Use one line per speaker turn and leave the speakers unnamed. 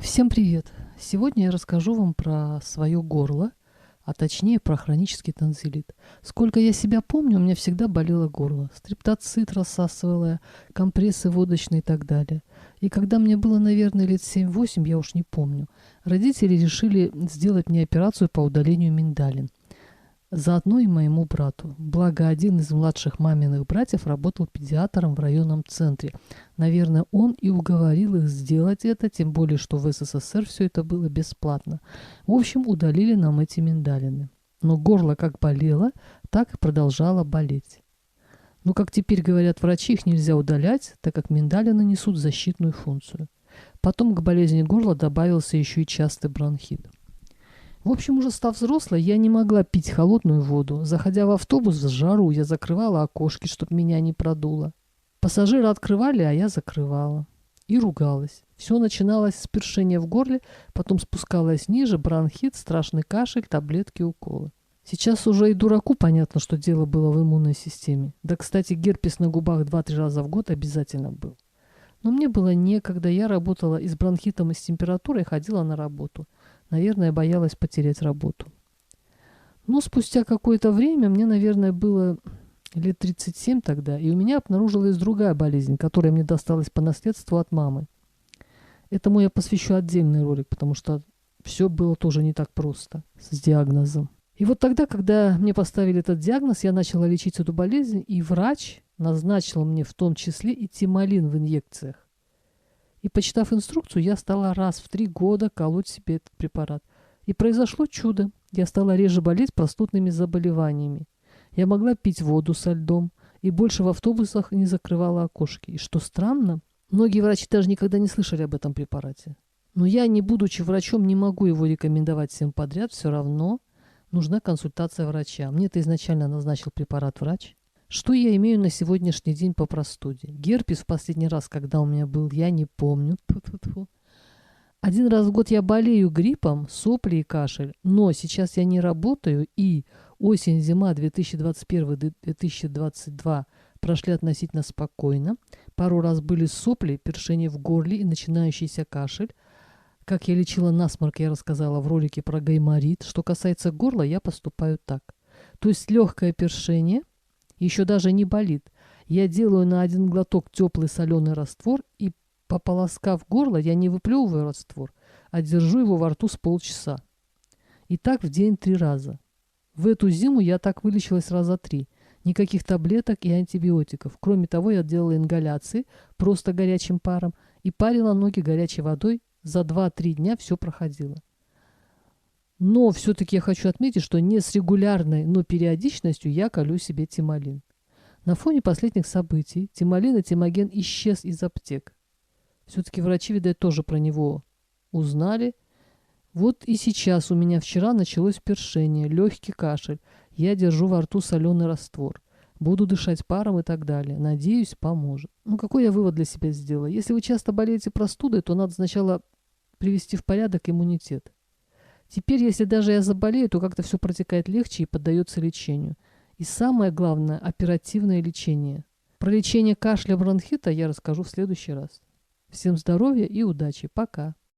Всем привет! Сегодня я расскажу вам про свое горло, а точнее про хронический танзилит. Сколько я себя помню, у меня всегда болело горло. Стриптоцит рассасывало, компрессы водочные и так далее. И когда мне было, наверное, лет 7-8, я уж не помню, родители решили сделать мне операцию по удалению миндалин. Заодно и моему брату. Благо, один из младших маминых братьев работал педиатром в районном центре. Наверное, он и уговорил их сделать это, тем более, что в СССР все это было бесплатно. В общем, удалили нам эти миндалины. Но горло как болело, так и продолжало болеть. Но, как теперь говорят врачи, их нельзя удалять, так как миндалины несут защитную функцию. Потом к болезни горла добавился еще и частый бронхит. В общем, уже став взрослой, я не могла пить холодную воду. Заходя в автобус в жару, я закрывала окошки, чтобы меня не продуло. Пассажиры открывали, а я закрывала. И ругалась. Все начиналось с першения в горле, потом спускалось ниже, бронхит, страшный кашель, таблетки, уколы. Сейчас уже и дураку понятно, что дело было в иммунной системе. Да, кстати, герпес на губах 2-3 раза в год обязательно был. Но мне было некогда, я работала и с бронхитом, и с температурой, ходила на работу. Наверное, боялась потерять работу. Но спустя какое-то время, мне, наверное, было лет 37 тогда, и у меня обнаружилась другая болезнь, которая мне досталась по наследству от мамы. Этому я посвящу отдельный ролик, потому что все было тоже не так просто с диагнозом. И вот тогда, когда мне поставили этот диагноз, я начала лечить эту болезнь, и врач назначил мне в том числе и тимолин в инъекциях. И, почитав инструкцию, я стала раз в 3 года колоть себе этот препарат. И произошло чудо. Я стала реже болеть простудными заболеваниями. Я могла пить воду со льдом и больше в автобусах не закрывала окошки. И что странно, многие врачи даже никогда не слышали об этом препарате. Но я, не будучи врачом, не могу его рекомендовать всем подряд. Все равно нужна консультация врача. Мне это изначально назначил препарат врач. Что я имею на сегодняшний день по простуде? Герпес в последний раз, когда у меня был, я не помню. Тьфу-тьфу-тьфу. Один раз в год я болею гриппом, сопли и кашель. Но сейчас я не работаю, и осень-зима 2021-2022 прошли относительно спокойно. Пару раз были сопли, першение в горле и начинающийся кашель. Как я лечила насморк, я рассказала в ролике про гайморит. Что касается горла, я поступаю так. То есть легкое першение еще даже не болит. Я делаю на один глоток теплый соленый раствор, и, пополоскав горло, я не выплевываю раствор, а держу его во рту с полчаса. И так в день 3 раза. В эту зиму я так вылечилась раза 3. Никаких таблеток и антибиотиков. Кроме того, я делала ингаляции просто горячим паром и парила ноги горячей водой. За 2-3 дня все проходило. Но все-таки я хочу отметить, что не с регулярной, но периодичностью я колю себе тимолин. На фоне последних событий тимолин и тимоген исчез из аптек. Все-таки врачи, видать, тоже про него узнали. Вот и сейчас у меня вчера началось першение, легкий кашель. Я держу во рту соленый раствор. Буду дышать паром и так далее. Надеюсь, поможет. Ну, какой я вывод для себя сделала? Если вы часто болеете простудой, то надо сначала привести в порядок иммунитет. Теперь, если даже я заболею, то как-то все протекает легче и поддается лечению. И самое главное – оперативное лечение. Про лечение кашля, бронхита я расскажу в следующий раз. Всем здоровья и удачи. Пока.